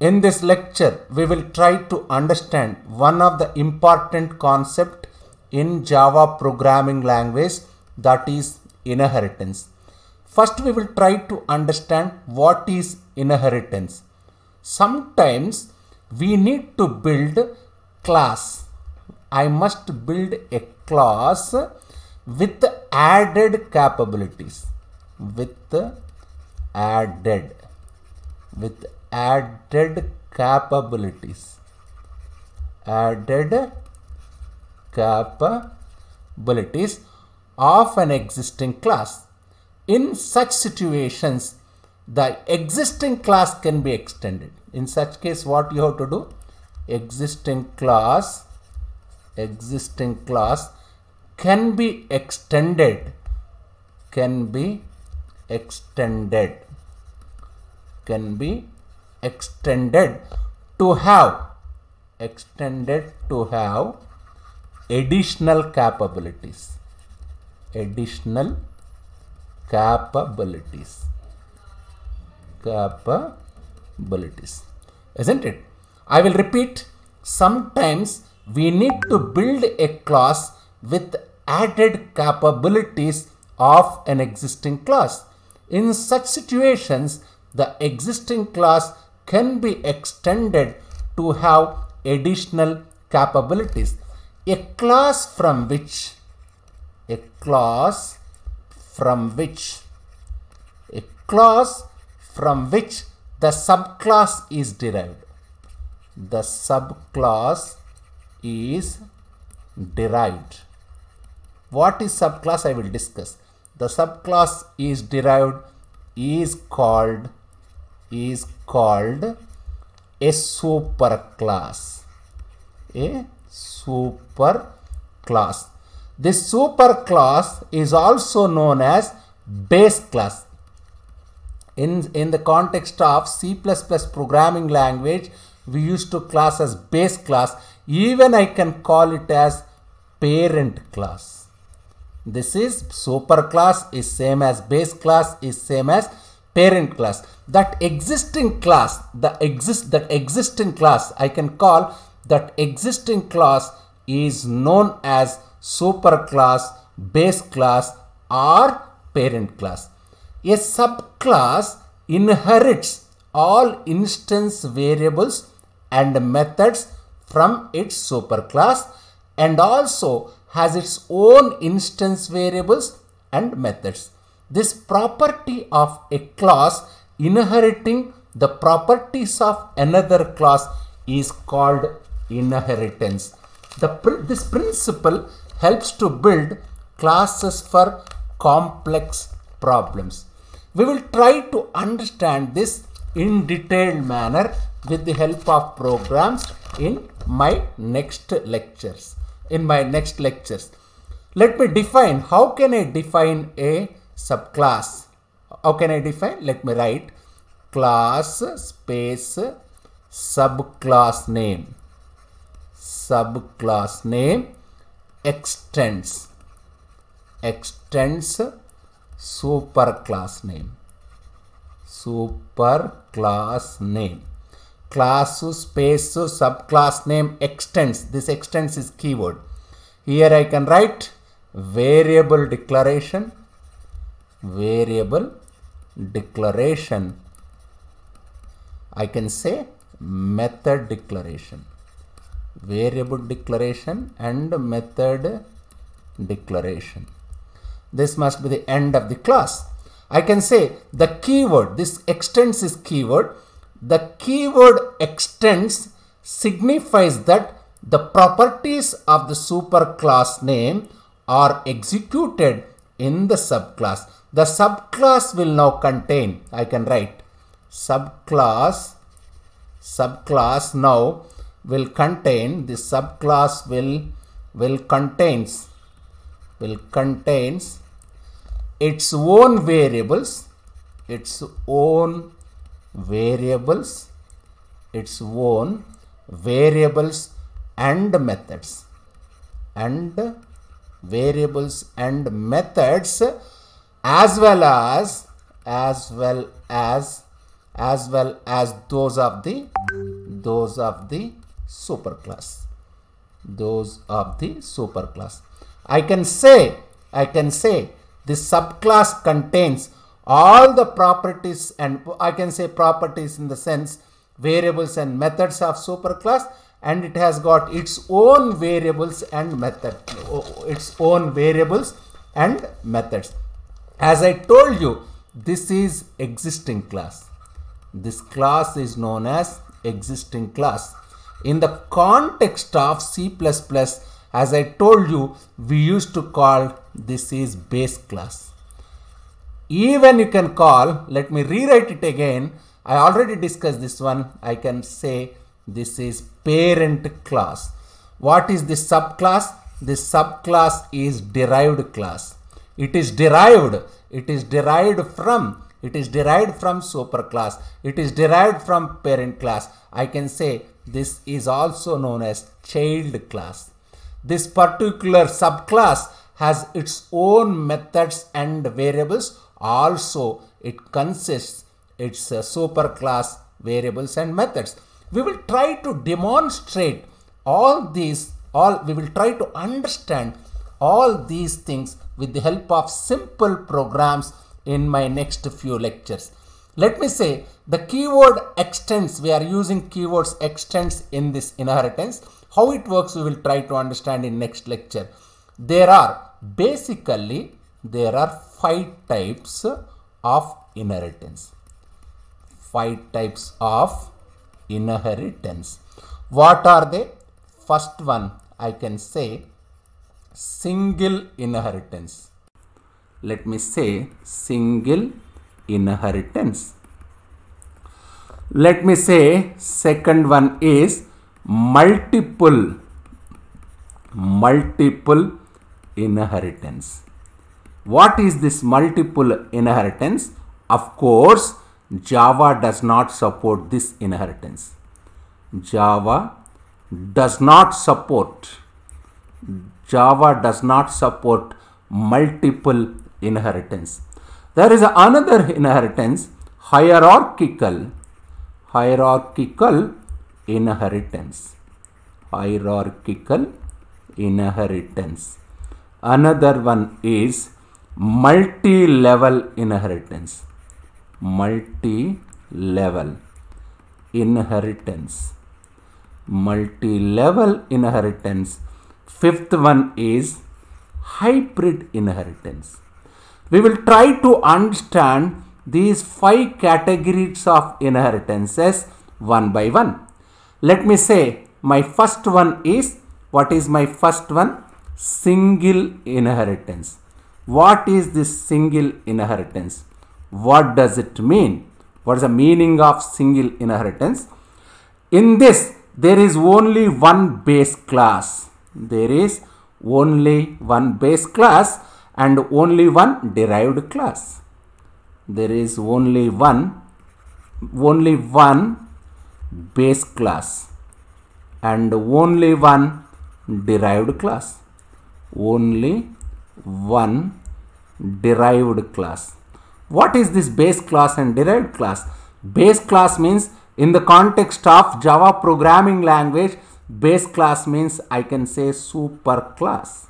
In this lecture, we will try to understand one of the important concepts in Java programming language, that is inheritance. First, we will try to understand what is inheritance. Sometimes we need to build class. I must build a class with added capabilities. With added capabilities. Added capabilities of an existing class. In such situations, the existing class can be extended. In such case, what you have to do? Existing class can be extended. Can be extended to have additional capabilities. Capabilities, isn't it? I will repeat. Sometimes we need to build a class with added capabilities of an existing class. In such situations, the existing class can be extended to have additional capabilities. A class from which the subclass is derived. The subclass is derived. What is subclass? I will discuss. The subclass is derived is called a superclass. A superclass. This superclass is also known as base class. In the context of C++ programming language, we used to class as base class. Even I can call it as parent class. This is superclass is same as base class is same as parent class. That existing class, I can call that existing class is known as superclass, base class or parent class. A subclass inherits all instance variables and methods from its superclass and also has its own instance variables and methods. This property of a class inheriting the properties of another class is called inheritance. This principle helps to build classes for complex problems. We will try to understand this in detailed manner with the help of programs in my next lectures. Let me define. How can I define a subclass? How can I define? Let me write class space subclass name. Subclass name extends superclass name. Class space subclass name extends. This extends is keyword. Here I can write variable declaration. I can say method declaration. Variable declaration and method declaration. This must be the end of the class. I can say the keyword, this extends is keyword. The keyword extends signifies that the properties of the superclass name are executed in the subclass. The subclass will now contain, I can write subclass now will contain, the subclass will contains its own variables, and methods, as well as well as those of the superclass. Those of the superclass. I can say this subclass contains all the properties, and I can say properties in the sense variables and methods of superclass, and it has got its own variables and methods. As I told you, this is existing class. This class is known as existing class. In the context of C++, as I told you, we used to call this is base class. Even you can call, let me rewrite it again. I already discussed this one. I can say this is parent class. What is this subclass? This subclass is derived class. It is derived from superclass. It is derived from parent class. I can say this is also known as child class. This particular subclass has its own methods and variables. Also, it consists its superclass variables and methods. We will try to demonstrate all these, we will try to understand all these things with the help of simple programs in my next few lectures. Let me say the keyword extends, we are using keywords extends in this inheritance. How it works we will try to understand in next lecture. There are 5 types of inheritance. 5 types of inheritance. What are they? First one, I can say single inheritance. Let me say single inheritance. Let me say second one is multiple inheritance. What is this multiple inheritance? Of course, Java does not support this inheritance. Java does not support multiple inheritance. There is another inheritance, hierarchical inheritance. Another one is multi-level inheritance. Multi-level inheritance. Fifth one is hybrid inheritance. We will try to understand these 5 categories of inheritances one by one. Let me say my first one is, what is my first one? Single inheritance. What is this single inheritance? What does it mean? What is the meaning of single inheritance? In this, there is only one base class. There is only one base class and only one derived class. There is only one base class and only one derived class. Only one derived class. What is this base class and derived class? Base class means, in the context of Java programming language, base class means I can say superclass.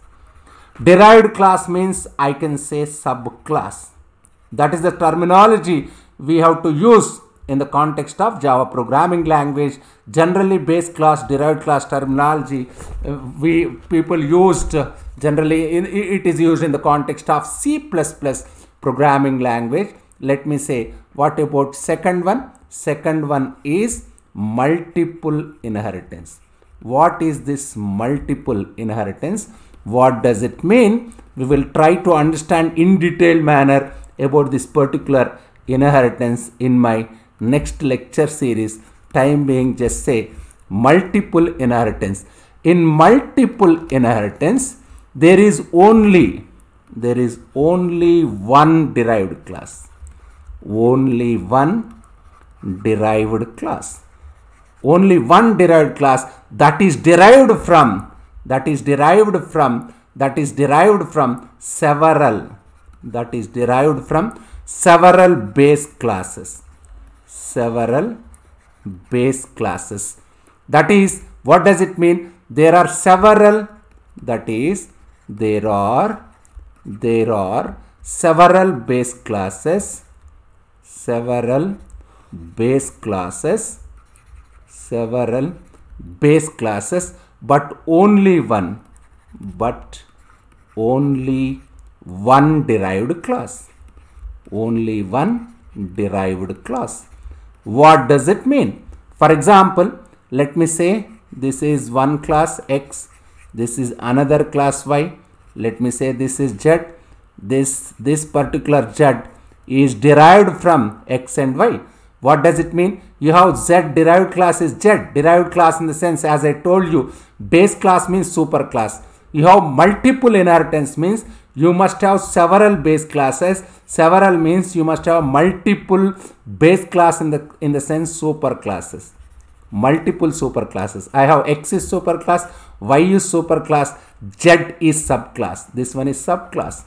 Derived class means I can say subclass. That is the terminology we have to use in the context of Java programming language. Generally, base class, derived class terminology people used generally it is used in the context of C++ programming language. Let me say, what about second one? Second one is multiple inheritance. What is this multiple inheritance? What does it mean? We will try to understand in detailed manner about this particular inheritance in my next lecture series. Time being, just say multiple inheritance. In multiple inheritance, there is only one derived class. Only one derived class. Only one derived class that is derived from several base classes. several base classes. That is, what does it mean? There are several, that is, there are several base classes, several base classes, but only one derived class. Only one derived class. What does it mean? For example, let me say this is one class X, this is another class Y. Let me say this is Z. This particular Z is derived from X and Y. What does it mean? You have Z derived class is Z derived class, in the sense, as I told you, base class means super class. You have multiple inheritance means you must have several base classes. Several means you must have multiple base class, in the sense super classes. Multiple super classes. I have X is super class, Y is super class, Z is subclass. This one is subclass.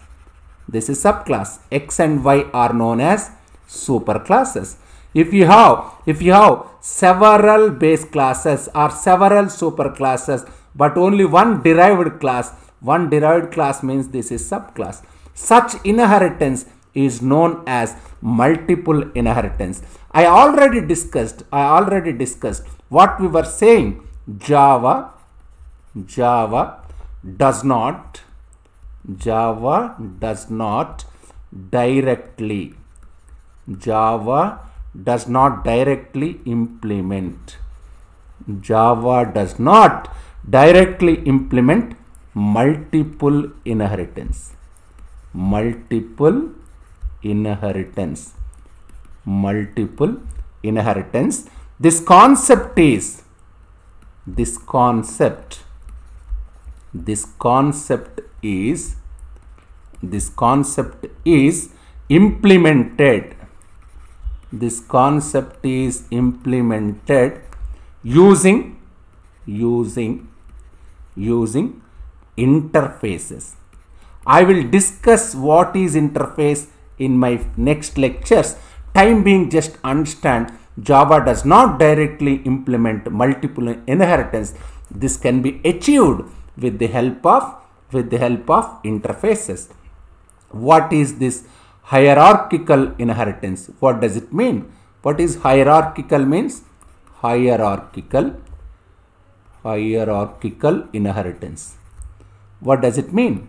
This is subclass. X and Y are known as super classes. If you have several base classes or several super classes, but only one derived class means this is subclass. Such inheritance is known as multiple inheritance. I already discussed what we were saying. Java does not directly implement multiple inheritance. This concept is implemented using interfaces. I will discuss what is interface in my next lectures. Time being, just understand Java does not directly implement multiple inheritance. This can be achieved with the help of interfaces. What is this hierarchical inheritance? What does it mean? What is hierarchical means? Hierarchical inheritance. What does it mean?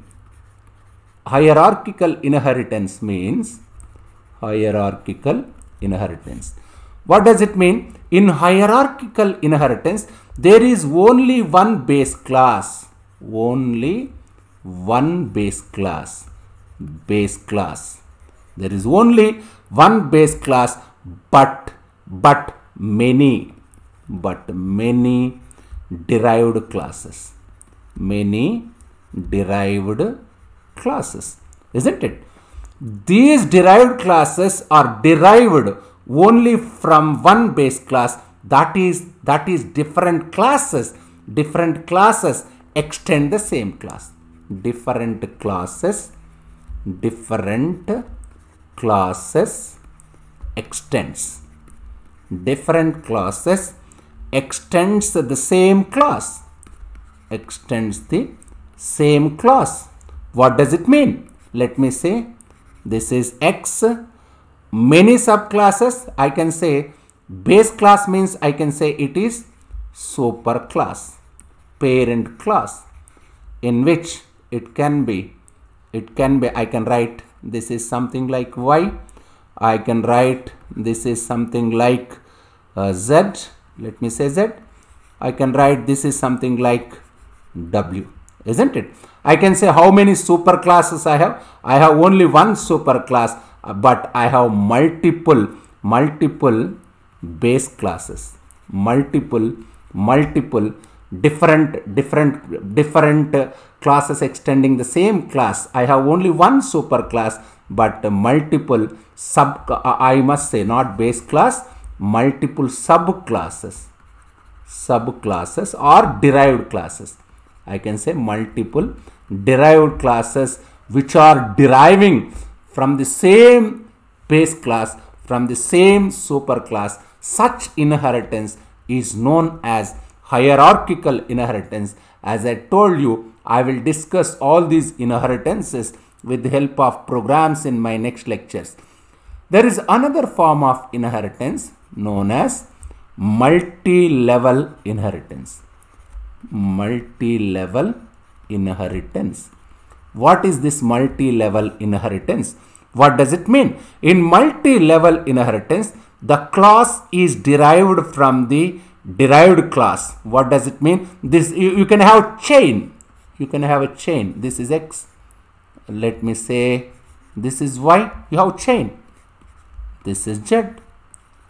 Hierarchical inheritance means What does it mean? In hierarchical inheritance, there is only one base class. There is only one base class, but many derived classes. Isn't it? These derived classes are derived only from one base class. That is different classes extend the same class. Different classes extends the same class. What does it mean? Let me say this is X, many subclasses. I can say base class means I can say it is super class, parent class, in which it can be I can write this is something like Y. I can write this is something like Z. Let me say Z. I can write this is something like W. Isn't it? I can say how many super classes I have. I have only one super class, but I have multiple base classes. Multiple different classes extending the same class. I have only one super class, but multiple I must say not base class, multiple subclasses or derived classes. I can say multiple derived classes which are deriving from the same base class from the same superclass. Such inheritance is known as hierarchical inheritance. As I told you, I will discuss all these inheritances with the help of programs in my next lectures. There is another form of inheritance known as multi-level inheritance. Multi-level inheritance. What is this multi-level inheritance? What does it mean? In multi-level inheritance, the class is derived from the derived class. What does it mean? This you can have chain. You can have a chain. This is X. Let me say this is Y. You have chain. This is Z.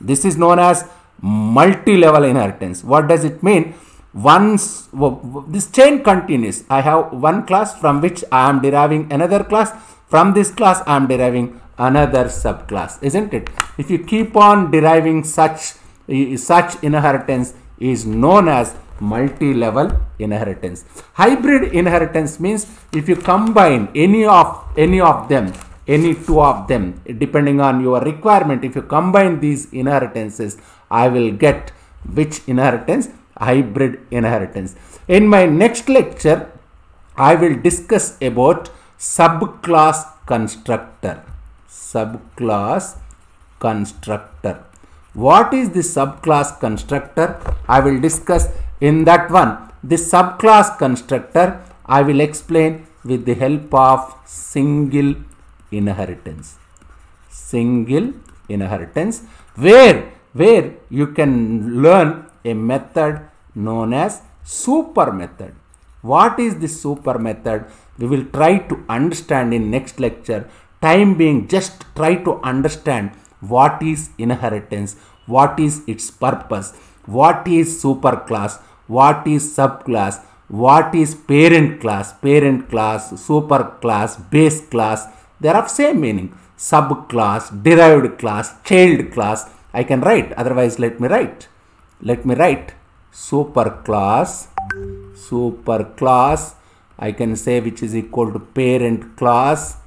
This is known as multi-level inheritance. What does it mean? Once this chain continues, I have one class from which I am deriving another class. From this class, I am deriving another subclass, isn't it? If you keep on deriving such inheritance is known as multi-level inheritance. Hybrid inheritance means if you combine any of them, any two of them, depending on your requirement, if you combine these inheritances, I will get which inheritance? Hybrid inheritance. In my next lecture, I will discuss about subclass constructor. Subclass constructor. What is the subclass constructor? I will discuss in that one. The subclass constructor I will explain with the help of single inheritance. Single inheritance, where you can learn a method known as super method. What is the super method? We will try to understand in next lecture. Time being, just try to understand what is inheritance, what is its purpose, what is superclass, what is subclass, what is parent class, superclass, base class. They are of same meaning. Subclass, derived class, child class. I can write, otherwise let me write. Let me write superclass, I can say, which is equal to parent class,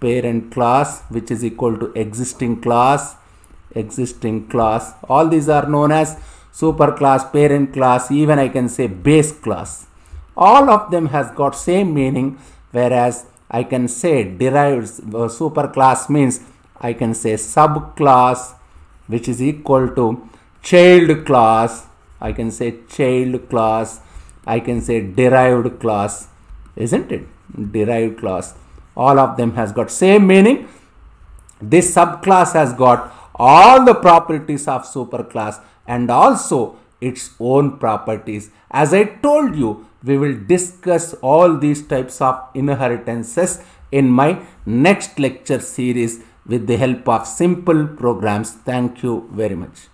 which is equal to existing class. All these are known as superclass, parent class, even I can say base class. All of them has got same meaning, whereas I can say derived superclass means I can say subclass, which is equal to child class. I can say child class. I can say derived class, isn't it? Derived class. All of them has got same meaning. This subclass has got all the properties of superclass and also its own properties. As I told you, we will discuss all these types of inheritances in my next lecture series with the help of simple programs. Thank you very much.